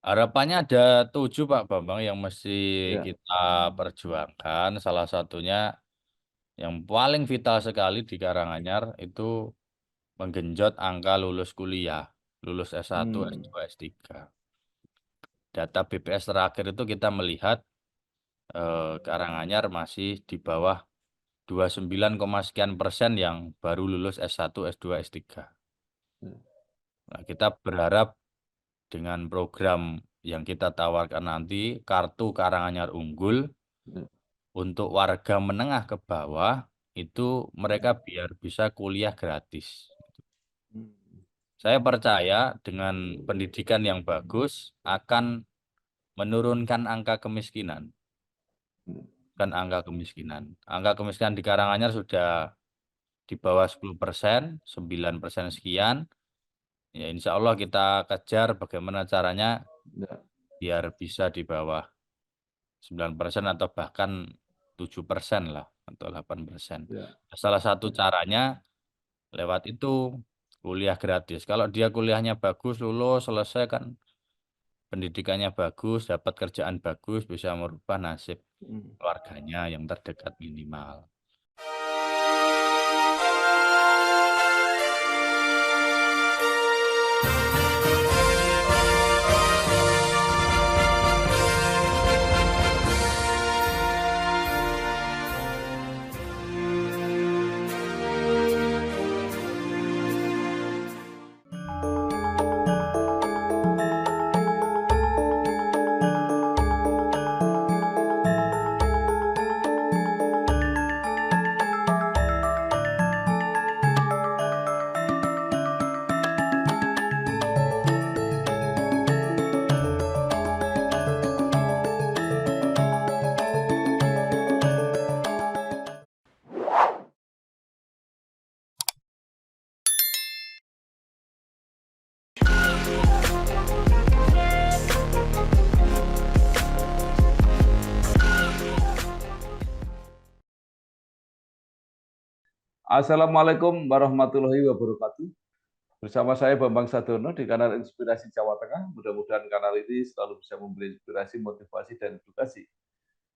Harapannya ada 7 Pak Bambang yang mesti Ya. kita perjuangkan. Salah satunya yang paling vital sekali di Karanganyar itu menggenjot angka lulus kuliah, lulus S1, Hmm. S2, S3. Data BPS terakhir itu kita melihat Karanganyar masih di bawah 29, sekian persen yang baru lulus S1, S2, S3. Ya. Nah, kita berharap dengan program yang kita tawarkan nanti, Kartu Karanganyar Unggul, Ya. untuk warga menengah ke bawah, itu mereka biar bisa kuliah gratis. Hmm. Saya percaya dengan pendidikan yang bagus akan menurunkan angka kemiskinan. Hmm. Kan angka kemiskinan. Angka kemiskinan di Karanganyar sudah di bawah 10%, 9% sekian. Ya, insya Allah kita kejar bagaimana caranya Ya. biar bisa di bawah 9% atau bahkan 7% lah atau 8%. Ya. Salah satu caranya lewat itu kuliah gratis. Kalau dia kuliahnya bagus, lulus, selesai kan pendidikannya bagus, dapat kerjaan bagus, bisa merubah nasib Hmm. keluarganya yang terdekat minimal. Assalamualaikum warahmatullahi wabarakatuh. Bersama saya Bambang Sadono di kanal Inspirasi Jawa Tengah. Mudah-mudahan kanal ini selalu bisa memberi inspirasi, motivasi, dan edukasi.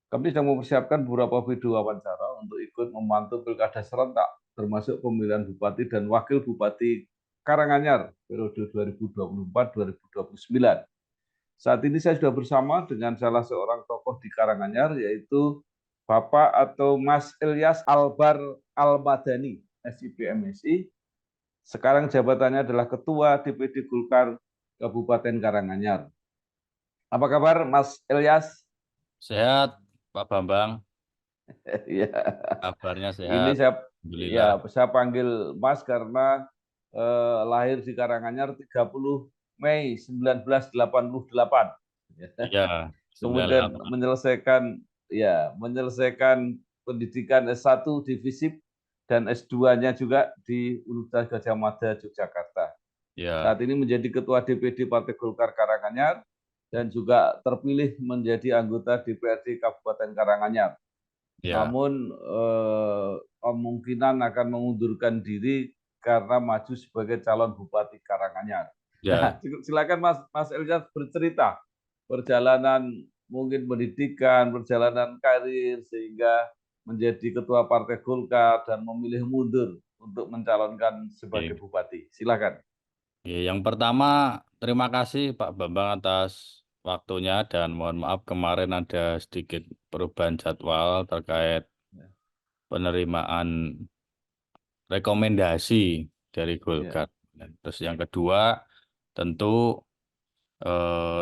Kami sedang mempersiapkan beberapa video wawancara untuk ikut memantau pilkada serentak, termasuk pemilihan bupati dan wakil bupati Karanganyar periode 2024-2029. Saat ini saya sudah bersama dengan salah seorang tokoh di Karanganyar, yaitu Bapak atau Mas Ilyas Albar Almadani, SIP MSI. Sekarang jabatannya adalah Ketua DPD Golkar Kabupaten Karanganyar. Apa kabar Mas Ilyas? Sehat, Pak Bambang. Ya, Kabarnya ini sehat. Alhamdulillah. saya panggil Mas karena lahir di Karanganyar 30 Mei 1988. Iya, Kemudian 98. menyelesaikan pendidikan S1 di FISIP dan S2-nya juga di Universitas Gadjah Mada Yogyakarta. Ya, Saat ini menjadi Ketua DPD Partai Golkar Karanganyar dan juga terpilih menjadi anggota DPRD Kabupaten Karanganyar. ya, Namun kemungkinan akan mengundurkan diri karena maju sebagai calon Bupati Karanganyar. ya. Nah, silakan Mas Elyas bercerita perjalanan mungkin pendidikan, perjalanan karir sehingga menjadi ketua Partai Golkar dan memilih mundur untuk mencalonkan sebagai Oke. bupati. Silakan. Oke, yang pertama, terima kasih Pak Bambang atas waktunya dan mohon maaf kemarin ada sedikit perubahan jadwal terkait penerimaan rekomendasi dari Ya, Golkar. Dan terus yang kedua, tentu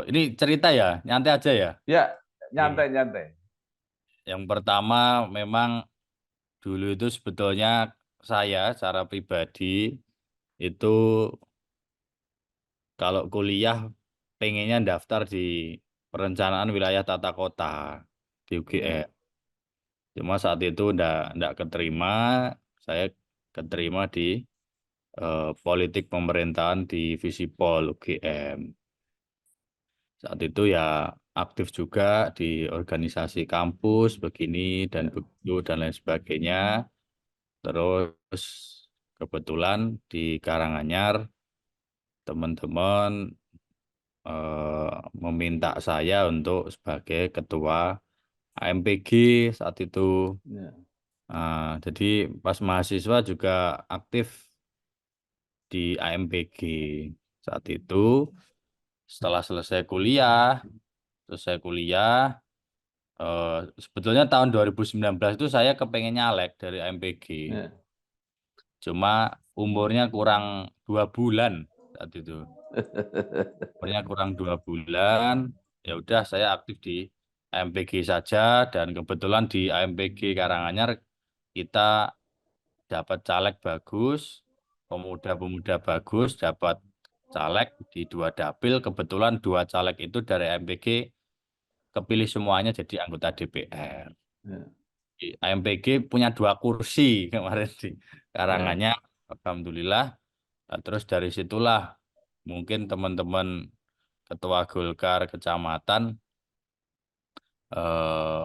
ini cerita ya, nyantai aja ya. ya, Oke. nyantai-nyantai. Yang pertama, memang dulu itu sebetulnya saya secara pribadi itu kalau kuliah pengennya daftar di perencanaan wilayah tata kota di Ya, UGM. Cuma saat itu ndak keterima, saya keterima di politik pemerintahan di Visipol UGM. Saat itu ya aktif juga di organisasi kampus begini dan ya, begitu dan lain sebagainya. Terus kebetulan di Karanganyar teman-teman meminta saya untuk sebagai ketua AMPG saat itu. Ya. Jadi pas mahasiswa juga aktif di AMPG saat itu. Setelah selesai kuliah, sebetulnya tahun 2019 itu saya kepengen nyalek dari AMPG. Ya. Cuma umurnya kurang 2 bulan saat itu. Umurnya kurang 2 bulan, ya udah saya aktif di AMPG saja dan kebetulan di AMPG Karanganyar kita dapat caleg bagus, pemuda-pemuda bagus, dapat caleg di 2 dapil. Kebetulan 2 caleg itu dari AMPG kepilih semuanya jadi anggota DPR. Ya. Di AMPG punya 2 kursi kemarin di Ya. Karanganyar, alhamdulillah. Nah, terus dari situlah mungkin teman-teman ketua Golkar kecamatan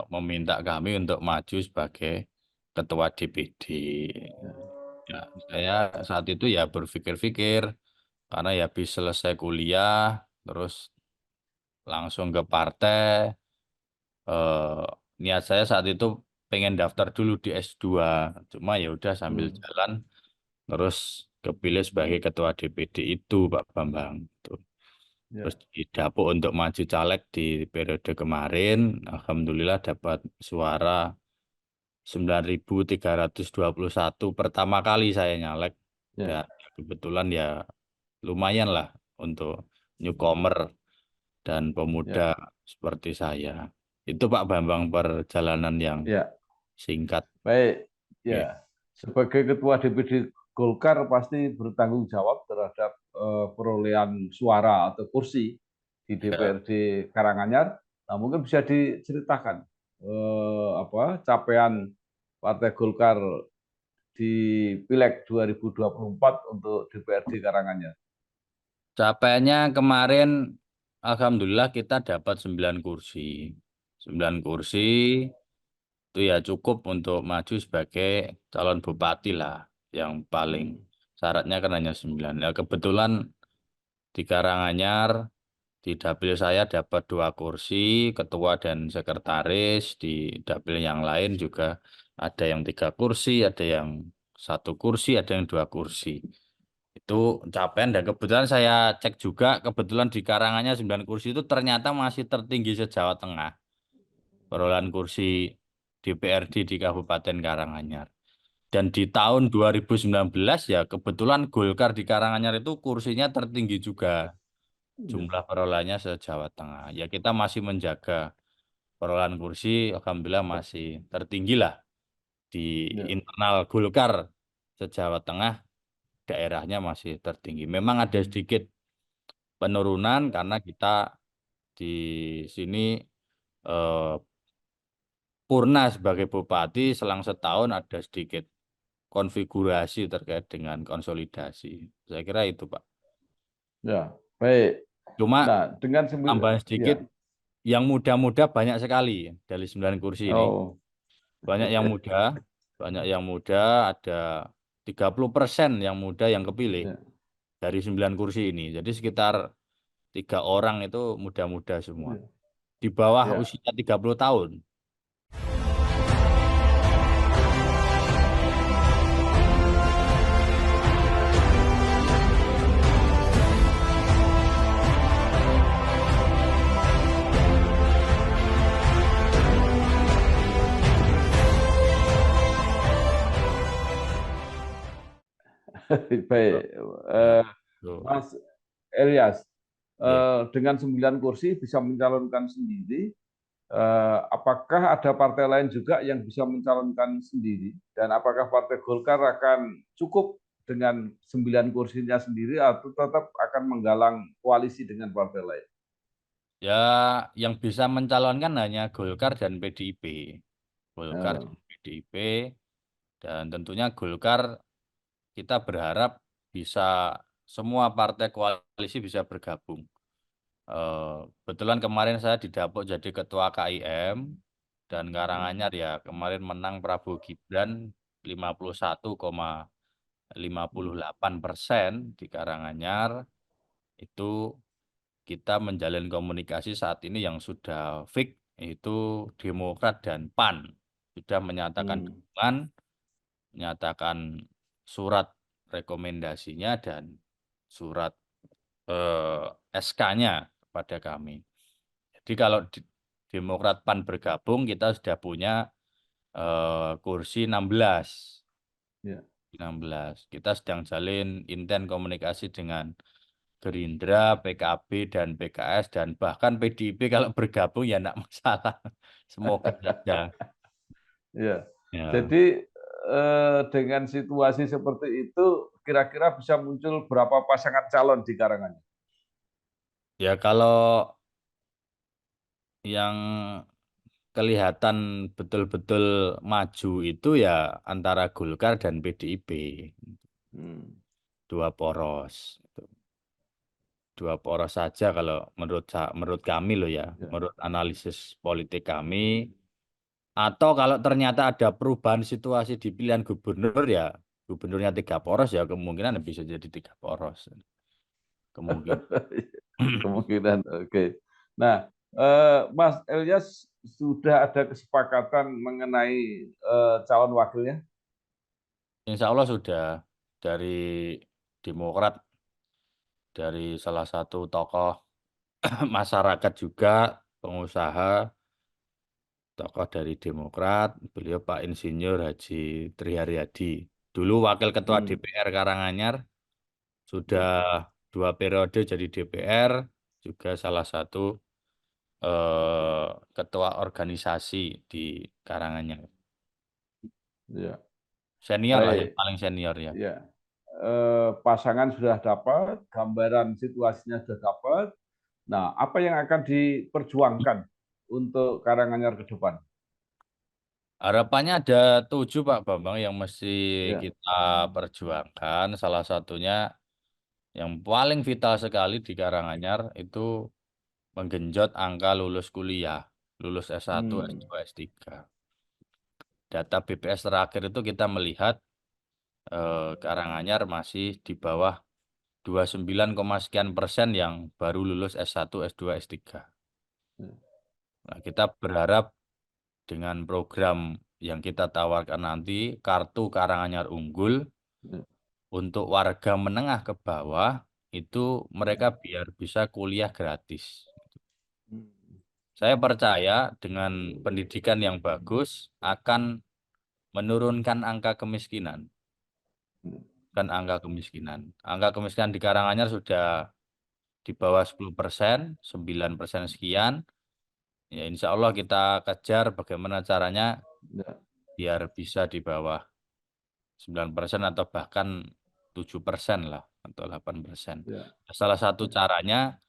meminta kami untuk maju sebagai ketua DPD. Ya, saya saat itu ya berpikir-pikir karena ya habis selesai kuliah terus langsung ke partai. eh, Niat saya saat itu pengen daftar dulu di S2, cuma ya udah sambil Hmm. jalan terus kepilih sebagai ketua DPD itu Pak Bambang. Tuh. Terus Ya. didapuk untuk maju caleg di periode kemarin, alhamdulillah dapat suara 9.321 pertama kali saya nyalek Ya. dan kebetulan ya lumayan lah untuk newcomer dan pemuda Ya. seperti saya. Itu Pak Bambang perjalanan yang Ya. singkat. Baik. Oke. Ya. Sebagai ketua DPD Golkar pasti bertanggung jawab terhadap perolehan suara atau kursi di Ya. DPRD Karanganyar. Nah, mungkin bisa diceritakan capaian Partai Golkar di Pileg 2024 untuk DPRD Karanganyar. Capaiannya kemarin alhamdulillah kita dapat 9 kursi. 9 kursi itu ya cukup untuk maju sebagai calon bupati lah yang paling Hmm. syaratnya kan hanya 9. Ya, kebetulan di Karanganyar di dapil saya dapat 2 kursi, ketua dan sekretaris. Di dapil yang lain juga ada yang 3 kursi, ada yang 1 kursi, ada yang 2 kursi. Itu capaian dan kebetulan saya cek juga, kebetulan di Karanganyar 9 kursi itu ternyata masih tertinggi se-Jawa Tengah. Perolehan kursi DPRD di Kabupaten Karanganyar. Dan di tahun 2019 ya kebetulan Golkar di Karanganyar itu kursinya tertinggi juga Ya. jumlah perolehannya se-Jawa Tengah. Ya kita masih menjaga perolehan kursi, alhamdulillah masih tertinggi lah di Ya. internal Golkar se-Jawa Tengah, daerahnya masih tertinggi. Memang ada sedikit penurunan karena kita di sini eh, purna sebagai bupati selang setahun ada sedikit konfigurasi terkait dengan konsolidasi. Saya kira itu, Pak. Ya. Baik. Cuma Nah, dengan sembilan, tambahan ya. sedikit, yang muda-muda banyak sekali dari 9 kursi ini. Oh. Banyak yang muda, banyak yang muda, ada 30% yang muda yang kepilih Ya. dari 9 kursi ini. Jadi sekitar 3 orang itu muda-muda semua. Ya. Di bawah Ya. usia 30 tahun. Baik. Ya, Eh, tuh. Mas Elias, Ya. dengan 9 kursi bisa mencalonkan sendiri. Apakah ada partai lain juga yang bisa mencalonkan sendiri? Dan apakah Partai Golkar akan cukup dengan 9 kursinya sendiri atau tetap akan menggalang koalisi dengan partai lain? Ya, yang bisa mencalonkan hanya Golkar dan PDIP. Golkar Eh, dan PDIP. Dan tentunya Golkar kita berharap bisa semua partai koalisi bisa bergabung. Kebetulan kemarin saya didapuk jadi ketua KIM dan Karanganyar ya kemarin menang Prabowo Gibran 51,58% di Karanganyar itu kita menjalin komunikasi saat ini yang sudah fix itu Demokrat dan PAN sudah menyatakan Hmm. dukungan, menyatakan surat rekomendasinya dan surat SK-nya kepada kami. Jadi kalau Demokrat PAN bergabung kita sudah punya kursi 16. Ya. 16. Kita sedang jalin intent komunikasi dengan Gerindra, PKB, dan PKS, dan bahkan PDIP kalau bergabung ya enggak masalah. Semoga saja. Ya. Ya, Jadi dengan situasi seperti itu, kira-kira bisa muncul berapa pasangan calon di Karanganyar? ya kalau yang kelihatan betul-betul maju itu ya antara Golkar dan PDIP. Hmm. Dua poros. Dua poros saja kalau menurut kami loh ya, Ya. menurut analisis politik kami. Atau kalau ternyata ada perubahan situasi di pilihan gubernur ya, gubernurnya tiga poros ya kemungkinan bisa jadi tiga poros. Kemungkinan. Kemungkinan, oke. Nah, Mas Elias sudah ada kesepakatan mengenai calon wakilnya? Insya Allah sudah dari Demokrat, dari salah satu tokoh masyarakat juga, pengusaha, tokoh dari Demokrat, beliau Pak Insinyur Haji Triharyadi. Dulu Wakil Ketua Hmm. DPR Karanganyar, sudah Ya. 2 periode jadi DPR, juga salah satu ketua organisasi di Karanganyar. Ya. Senior lah ya, Baik. paling senior ya. Ya. Pasangan sudah dapat, gambaran situasinya sudah dapat. Nah, apa yang akan diperjuangkan untuk Karanganyar ke depan? Harapannya ada 7 Pak Bambang yang mesti Ya. kita perjuangkan. Salah satunya yang paling vital sekali di Karanganyar itu menggenjot angka lulus kuliah, lulus S1, Hmm. S2, S3. Data BPS terakhir itu kita melihat Karanganyar masih di bawah 29, sekian persen yang baru lulus S1, S2, S3. Nah, kita berharap dengan program yang kita tawarkan nanti, Kartu Karanganyar Unggul, Ya. untuk warga menengah ke bawah, itu mereka biar bisa kuliah gratis. Hmm. Saya percaya dengan pendidikan yang bagus akan menurunkan angka kemiskinan. Kan angka kemiskinan. Angka kemiskinan di Karanganyar sudah di bawah 10%, 9% sekian. Ya, insya Allah kita kejar bagaimana caranya Ya. biar bisa di bawah 9% atau bahkan 7% lah atau 8%. Ya. Salah satu caranya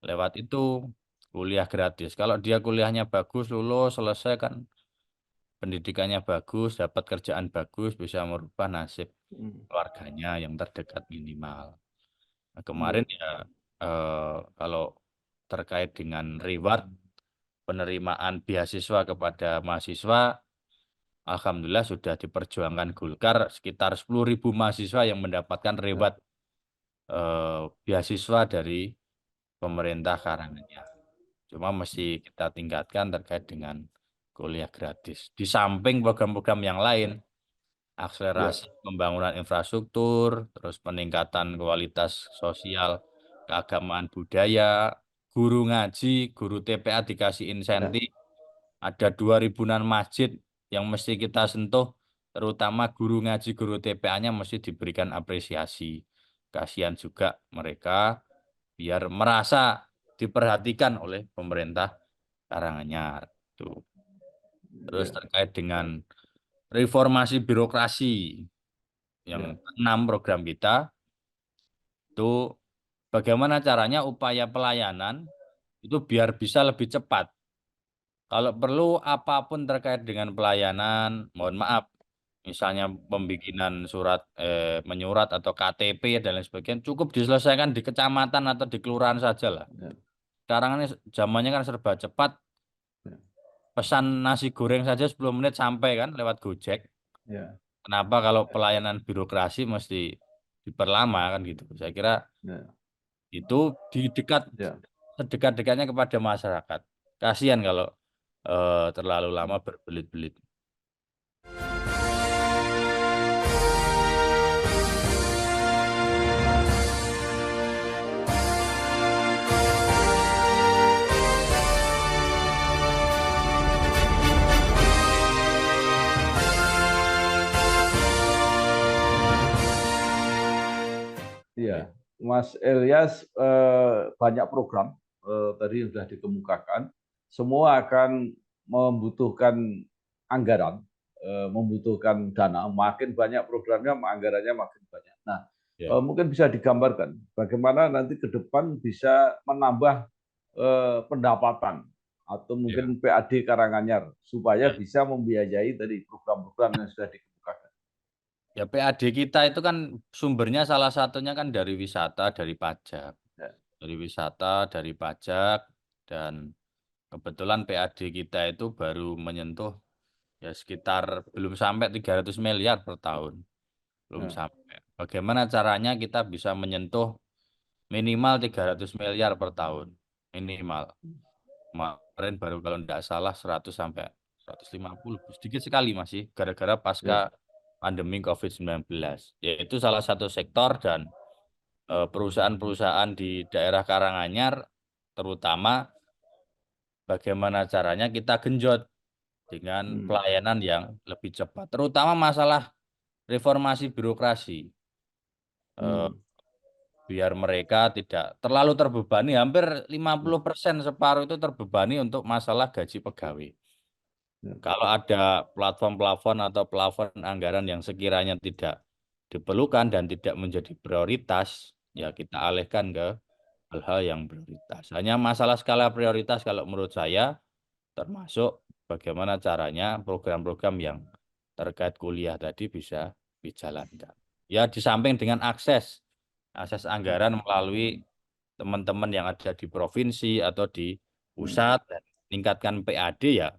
lewat itu kuliah gratis. Kalau dia kuliahnya bagus, lulus, selesai kan pendidikannya bagus, dapat kerjaan bagus, bisa merubah nasib Hmm. keluarganya yang terdekat minimal. Nah, kemarin Ya. ya kalau terkait dengan reward penerimaan beasiswa kepada mahasiswa, alhamdulillah sudah diperjuangkan Golkar sekitar 10.000 mahasiswa yang mendapatkan Ya. reward beasiswa dari pemerintah Karanganyar. Cuma mesti kita tingkatkan terkait dengan kuliah gratis. Di samping program-program yang lain, Ya. akselerasi pembangunan infrastruktur, terus peningkatan kualitas sosial, keagamaan budaya, guru ngaji, guru TPA dikasih Ya. insentif, ada 2 ribuan masjid yang mesti kita sentuh, terutama guru ngaji, guru TPA-nya mesti diberikan apresiasi. Kasihan juga mereka biar merasa diperhatikan oleh pemerintah Karanganyar. Tuh. Terus Ya. terkait dengan reformasi birokrasi yang Ya. keenam program kita itu bagaimana caranya upaya pelayanan itu biar bisa lebih cepat. Kalau perlu apapun terkait dengan pelayanan, mohon maaf, misalnya pembikinan surat menyurat atau KTP dan lain sebagainya cukup diselesaikan di kecamatan atau di kelurahan saja lah. Ya. Sekarang ini zamannya kan serba cepat, Ya. pesan nasi goreng saja 10 menit sampai kan lewat Gojek. Ya. Kenapa kalau pelayanan birokrasi mesti diperlama kan gitu. Saya kira Ya. itu di dekat Ya. sedekat-dekatnya kepada masyarakat. Kasihan kalau terlalu lama berbelit-belit. Iya, Mas Elias, banyak program tadi yang sudah dikemukakan. Semua akan membutuhkan anggaran, membutuhkan dana. Makin banyak programnya, anggarannya makin banyak. Nah, Ya, mungkin bisa digambarkan bagaimana nanti ke depan bisa menambah pendapatan atau ya, mungkin PAD Karanganyar supaya ya. bisa membiayai dari program-program yang sudah dikemukakan. Ya, PAD kita itu kan sumbernya salah satunya kan dari wisata, dari pajak. Ya, Dari wisata, dari pajak, dan kebetulan PAD kita itu baru menyentuh ya sekitar belum sampai 300 miliar per tahun. Belum ya, sampai. Bagaimana caranya kita bisa menyentuh minimal 300 miliar per tahun? Minimal. Kemarin baru kalau tidak salah 100 sampai 150. Sedikit sekali masih, gara-gara pasca ya. pandemi COVID-19. Yaitu salah satu sektor dan perusahaan-perusahaan di daerah Karanganyar, terutama bagaimana caranya kita genjot dengan Hmm, pelayanan yang lebih cepat, terutama masalah reformasi birokrasi. Eh, hmm, biar mereka tidak terlalu terbebani, hampir ya, 50% separuh itu terbebani untuk masalah gaji pegawai. ya, Kalau ada plafon-plafon atau plafon anggaran yang sekiranya tidak diperlukan dan tidak menjadi prioritas, ya kita alihkan ke hal-hal yang prioritas. Hanya masalah skala prioritas kalau menurut saya, termasuk bagaimana caranya program-program yang terkait kuliah tadi bisa dijalankan. Ya, di samping dengan akses anggaran melalui teman-teman yang ada di provinsi atau di hmm, pusat dan meningkatkan PAD ya,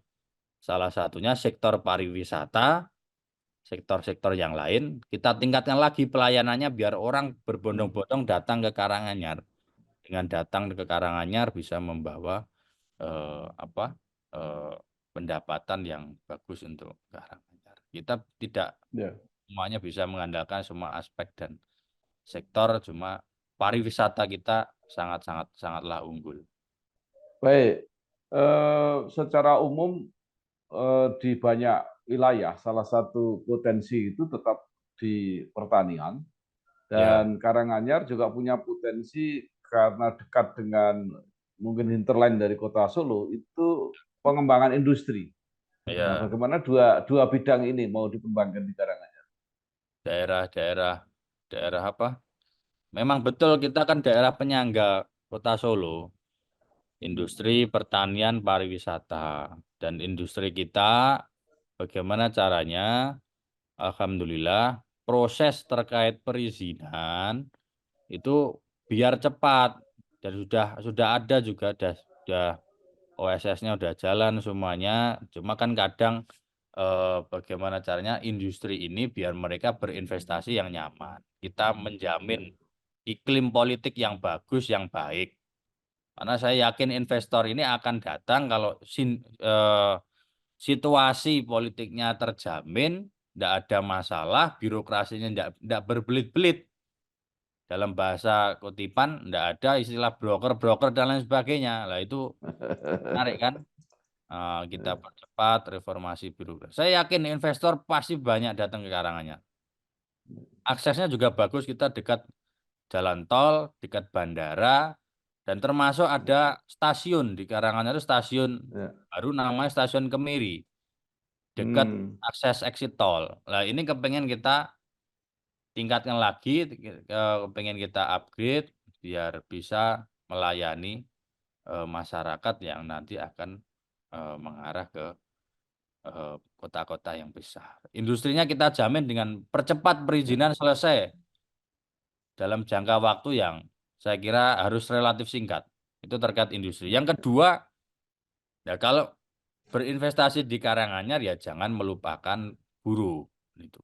salah satunya sektor pariwisata, sektor-sektor yang lain, kita tingkatkan lagi pelayanannya biar orang hmm. berbondong-bondong datang ke Karanganyar. Dengan datang ke Karanganyar bisa membawa apa eh, pendapatan yang bagus untuk Karanganyar. Kita tidak Ya. semuanya bisa mengandalkan semua aspek dan sektor, cuma pariwisata kita sangat-sangat sangatlah unggul. Baik, secara umum di banyak wilayah salah satu potensi itu tetap di pertanian Ya, dan Karanganyar juga punya potensi karena dekat dengan mungkin hinterland dari kota Solo itu pengembangan industri. Nah, ya, bagaimana dua dua bidang ini mau dikembangkan di Karanganyar? daerah-daerah daerah apa? Memang betul kita kan daerah penyangga Kota Solo, industri pertanian pariwisata dan industri kita bagaimana caranya? Alhamdulillah proses terkait perizinan itu biar cepat dan sudah ada juga sudah OSS-nya udah jalan semuanya. Cuma kan kadang bagaimana caranya industri ini biar mereka berinvestasi yang nyaman. Kita menjamin iklim politik yang bagus, yang baik. Karena saya yakin investor ini akan datang kalau situasi politiknya terjamin, tidak ada masalah, birokrasinya tidak berbelit-belit. Dalam bahasa kutipan, tidak ada istilah broker-broker dan lain sebagainya. Lah itu menarik kan? Kita percepat reformasi birokrasi. Saya yakin investor pasti banyak datang ke Karanganyar. Aksesnya juga bagus, kita dekat jalan tol, dekat bandara, dan termasuk ada stasiun di Karanganyar itu stasiun Ya. baru namanya Stasiun Kemiri, dekat Hmm. akses exit tol. Nah ini kepengen kita tingkatkan lagi, kepengen kita upgrade biar bisa melayani masyarakat yang nanti akan mengarah ke kota-kota yang besar. Industrinya kita jamin dengan percepat Ya. perizinan selesai dalam jangka waktu yang saya kira harus relatif singkat. Itu terkait industri. Yang kedua, ya kalau berinvestasi di Karanganyar ya jangan melupakan buruh. Itu.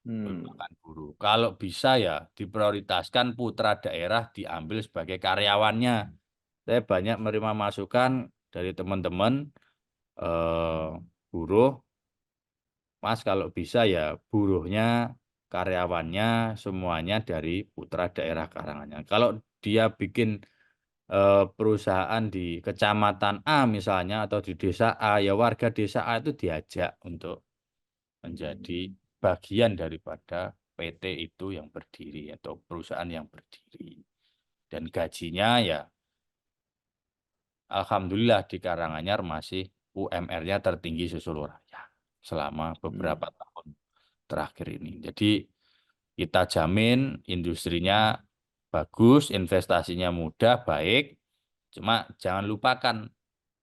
Tuntutan buruh. Kalau bisa ya diprioritaskan putra daerah diambil sebagai karyawannya. Saya banyak menerima masukan dari teman-teman eh, buruh, Mas kalau bisa ya buruhnya, karyawannya semuanya dari putra daerah Karanganyar. Kalau dia bikin perusahaan di kecamatan A misalnya atau di desa A, ya warga desa A itu diajak untuk menjadi bagian daripada PT itu yang berdiri atau perusahaan yang berdiri. Dan gajinya ya Alhamdulillah di Karanganyar masih UMR-nya tertinggi seluruh raya selama beberapa tahun terakhir ini. Jadi kita jamin industrinya bagus, investasinya mudah, baik. Cuma jangan lupakan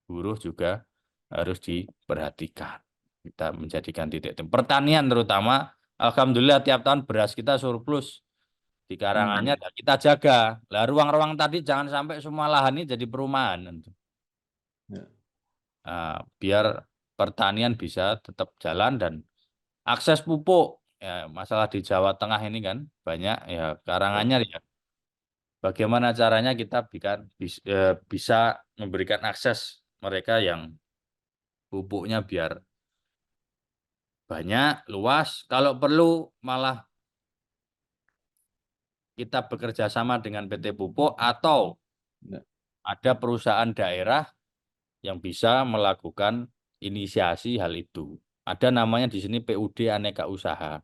buruh juga harus diperhatikan. Kita menjadikan titik temu. Pertanian terutama, Alhamdulillah tiap tahun beras kita surplus di Karanganyar, ya kita jaga. Lah ruang-ruang tadi jangan sampai semua lahan ini jadi perumahan. Nah, biar pertanian bisa tetap jalan dan akses pupuk. Ya, masalah di Jawa Tengah ini kan banyak ya Karanganyar ya. Bagaimana caranya kita bisa memberikan akses mereka yang pupuknya biar banyak, luas. Kalau perlu malah kita bekerja sama dengan PT Pupuk atau ada perusahaan daerah yang bisa melakukan inisiasi hal itu. Ada namanya di sini PUD Aneka Usaha.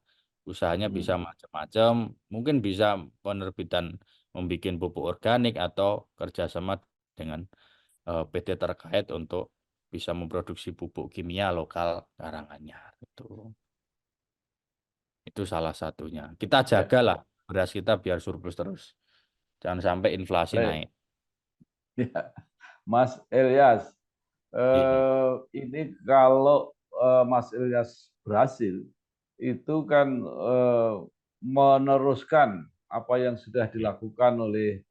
Usahanya bisa macam-macam, mungkin bisa penerbitan membuat pupuk organik atau kerjasama dengan PT terkait untuk bisa memproduksi pupuk kimia lokal Karanganyar. Itu salah satunya. Kita Ya, jagalah beras kita biar surplus terus. Jangan sampai inflasi baik. naik. Ya, Mas Ilyas, Iya, ini kalau Mas Ilyas berhasil, itu kan meneruskan apa yang sudah iya, dilakukan oleh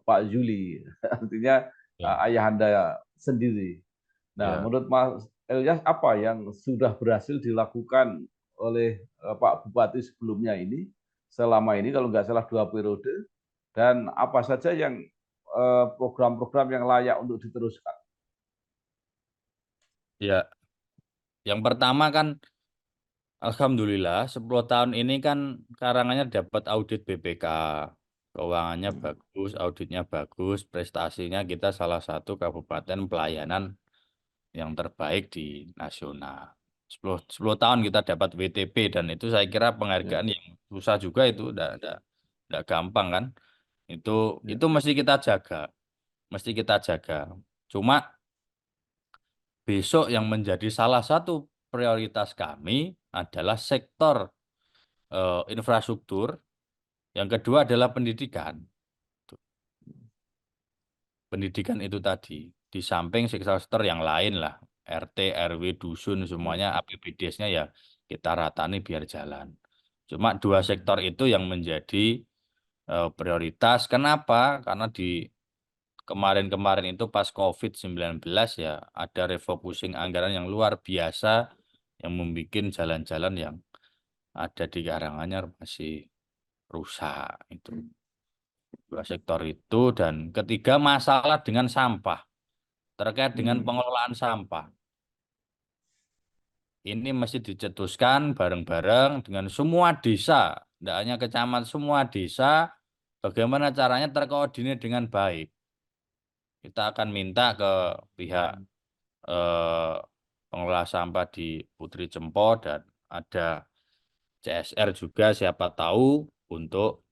Pak Juli, artinya iya, ayahanda sendiri. Nah, iya. menurut Mas Ilyas apa yang sudah berhasil dilakukan oleh Pak Bupati sebelumnya ini, selama ini kalau nggak salah 2 periode, dan apa saja yang program-program yang layak untuk diteruskan? Ya, yang pertama kan Alhamdulillah 10 tahun ini kan Karanganyar dapat audit BPK. Keuangannya bagus, auditnya bagus, prestasinya kita salah satu kabupaten pelayanan yang terbaik di nasional. 10 tahun kita dapat WTP dan itu saya kira Ya, penghargaan yang susah juga itu enggak gampang kan. Itu ya, itu mesti kita jaga, mesti kita jaga. Cuma besok yang menjadi salah satu prioritas kami adalah sektor infrastruktur, yang kedua adalah pendidikan. Pendidikan itu tadi, di samping sektor yang lain lah, RT, RW, dusun, ya, semuanya APBDes-nya ya kita ratani biar jalan. Cuma dua sektor itu yang menjadi prioritas. Kenapa? Karena di kemarin-kemarin itu pas COVID-19 ya ada refocusing anggaran yang luar biasa yang membuat jalan-jalan yang ada di Karanganyar masih rusak itu. Dua sektor itu dan ketiga masalah dengan sampah terkait dengan pengelolaan sampah. Ini mesti dicetuskan bareng-bareng dengan semua desa, tidak hanya kecamatan, semua desa, bagaimana caranya terkoordinir dengan baik. Kita akan minta ke pihak eh, pengelola sampah di Putri Cempo dan ada CSR juga siapa tahu untuk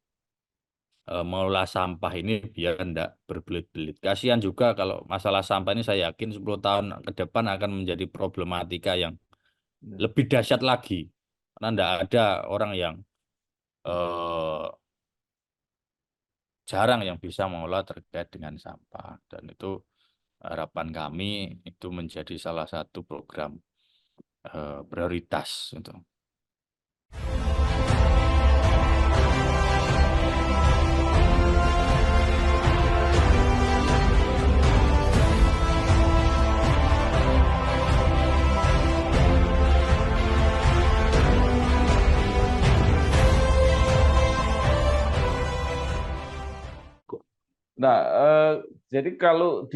mengelola sampah ini biar tidak berbelit-belit. Kasihan juga kalau masalah sampah ini saya yakin 10 tahun ke depan akan menjadi problematika yang ya. lebih dahsyat lagi. Karena tidak ada orang yang eh, jarang yang bisa mengelola terkait dengan sampah. Dan itu harapan kami itu menjadi salah satu program prioritas untuk Nah, jadi kalau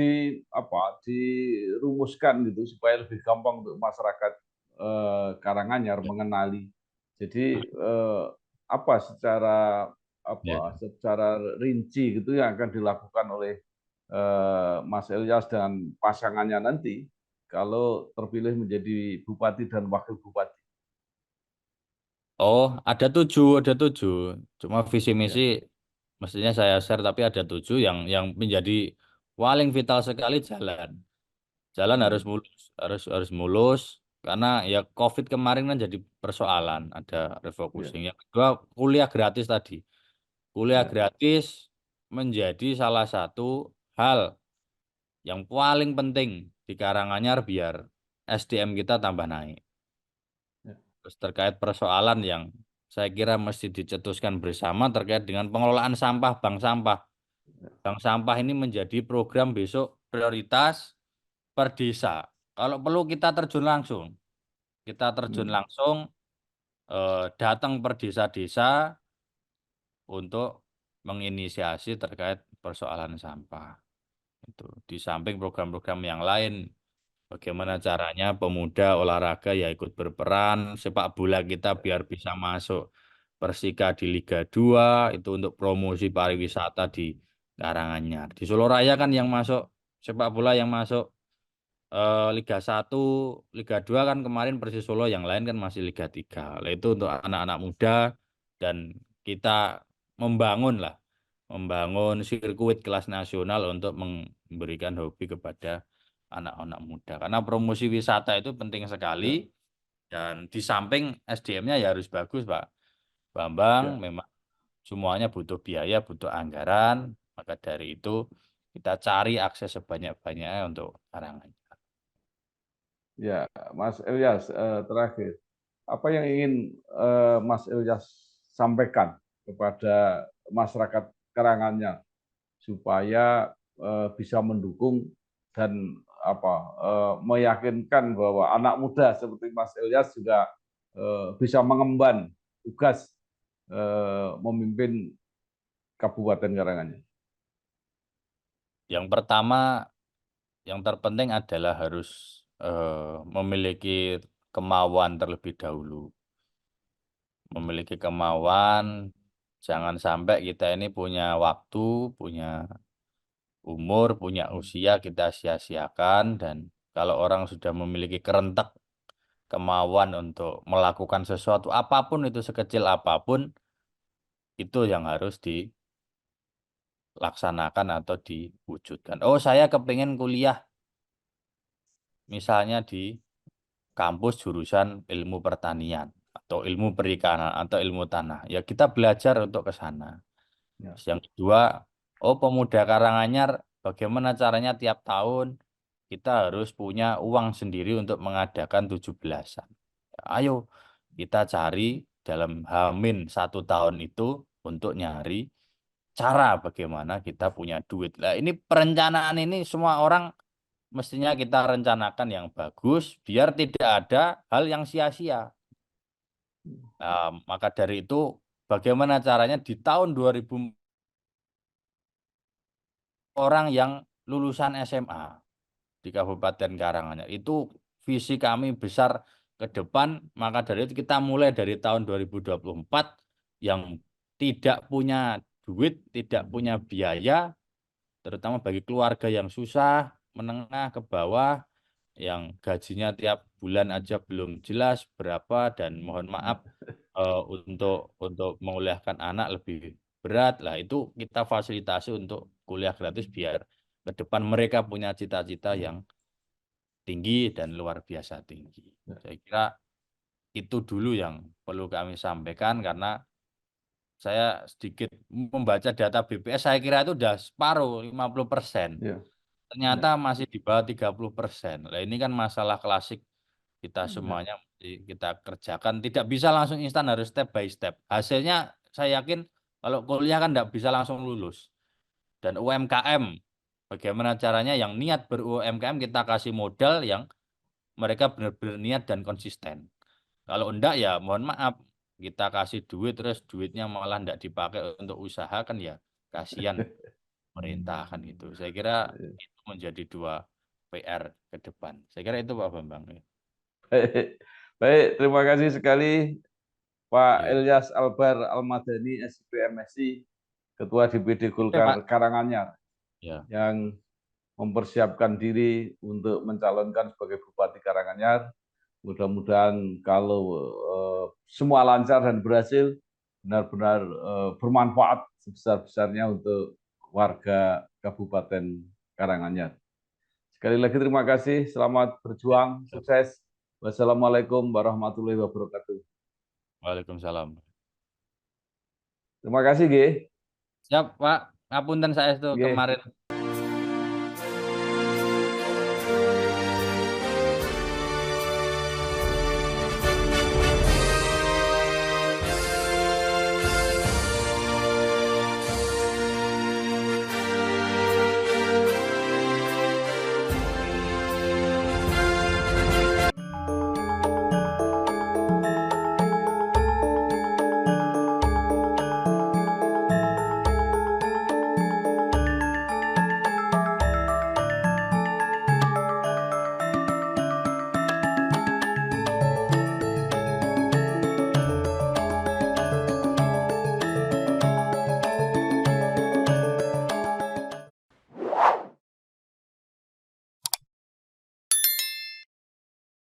dirumuskan gitu supaya lebih gampang untuk masyarakat Karanganyar Ya. mengenali. Jadi apa secara Ya. secara rinci gitu yang akan dilakukan oleh Mas Ilyas dan pasangannya nanti kalau terpilih menjadi bupati dan wakil bupati. Oh, ada tujuh. Cuma visi misi Ya, mestinya saya share, tapi ada tujuh yang menjadi paling vital sekali jalan. Jalan harus hmm, mulus, harus mulus karena ya COVID kemarin kan jadi persoalan, ada ya, refocusing. Yang kedua, kuliah gratis tadi. Kuliah ya, gratis menjadi salah satu hal yang paling penting di Karanganyar biar SDM kita tambah naik. ya, Terus terkait persoalan yang saya kira mesti dicetuskan bersama terkait dengan pengelolaan sampah, bank sampah. Bank sampah ini menjadi program besok prioritas per desa. Kalau perlu kita terjun langsung. Kita terjun hmm, langsung datang per desa-desa untuk menginisiasi terkait persoalan sampah. Itu di samping program-program yang lain, bagaimana caranya pemuda olahraga ya ikut berperan, sepak bola kita biar bisa masuk Persika di Liga 2 itu untuk promosi pariwisata di Karanganyar. Di Solo Raya kan yang masuk sepak bola yang masuk Liga 1, Liga 2 kan kemarin Persis Solo, yang lain kan masih Liga 3. Lah itu untuk anak-anak muda dan kita membangun lah, membangun sirkuit kelas nasional untuk memberikan hobi kepada anak-anak muda. Karena promosi wisata itu penting sekali ya, dan di samping SDM-nya ya harus bagus, Pak Bambang. ya. Memang semuanya butuh biaya, butuh anggaran. Maka dari itu kita cari akses sebanyak-banyaknya untuk karangan. Ya, Mas Ilyas, terakhir, apa yang ingin Mas Ilyas sampaikan kepada masyarakat Karanganyar supaya bisa mendukung dan meyakinkan bahwa anak muda seperti Mas Ilyas juga bisa mengemban tugas memimpin Kabupaten Karanganyar. Yang pertama, yang terpenting adalah harus memiliki kemauan terlebih dahulu. Memiliki kemauan, jangan sampai kita ini punya waktu, punya umur, punya usia kita sia-siakan. Dan kalau orang sudah memiliki kerentek kemauan untuk melakukan sesuatu, apapun itu sekecil apapun, itu yang harus dilaksanakan atau diwujudkan. Oh, saya kepingin kuliah misalnya di kampus jurusan ilmu pertanian atau ilmu perikanan atau ilmu tanah. Ya kita belajar untuk ke sana. Ya. Terus yang kedua, oh pemuda Karanganyar bagaimana caranya tiap tahun kita harus punya uang sendiri untuk mengadakan 17-an. Ayo kita cari dalam H-1 tahun itu untuk nyari cara bagaimana kita punya duit. Nah, ini perencanaan ini semua orang mestinya kita rencanakan yang bagus biar tidak ada hal yang sia-sia. Nah, maka dari itu bagaimana caranya di tahun 2000 orang yang lulusan SMA di Kabupaten Karanganyar itu visi kami besar ke depan. Maka dari itu kita mulai dari tahun 2024 yang tidak punya duit, tidak punya biaya, terutama bagi keluarga yang susah, menengah ke bawah, yang gajinya tiap bulan aja belum jelas berapa, dan mohon maaf untuk menguliahkan anak lebih berat lah, itu kita fasilitasi untuk kuliah gratis biar ke depan mereka punya cita-cita yang tinggi dan luar biasa tinggi. Saya kira itu dulu yang perlu kami sampaikan karena saya sedikit membaca data BPS, saya kira itu udah separuh 50%. Ya. Ternyata Ya. masih di bawah 30%. Nah, ini kan masalah klasik kita Ya. semuanya mesti kita kerjakan. Tidak bisa langsung instan, harus step by step. Hasilnya saya yakin kalau kuliah kan tidak bisa langsung lulus. Dan UMKM, bagaimana caranya yang niat ber-UMKM kita kasih modal yang mereka benar-benar niat dan konsisten. Kalau enggak ya mohon maaf, kita kasih duit terus duitnya malah enggak dipakai untuk usaha kan ya kasihan pemerintah kan gitu. Saya kira itu menjadi dua PR ke depan. Saya kira itu Pak Bambang. Baik, baik, terima kasih sekali Pak Iya. Ilyas Albar Almadani, SIP MSI, Ketua DPD Oke, Golkar Pak. Karanganyar, Ya. yang mempersiapkan diri untuk mencalonkan sebagai Bupati Karanganyar. Mudah-mudahan kalau semua lancar dan berhasil, benar-benar bermanfaat sebesar-besarnya untuk warga Kabupaten Karanganyar. Sekali lagi terima kasih, selamat berjuang, sukses. Wassalamualaikum warahmatullahi wabarakatuh. Waalaikumsalam. Terima kasih, G. Siap, Pak. Ngapunten saya itu G. kemarin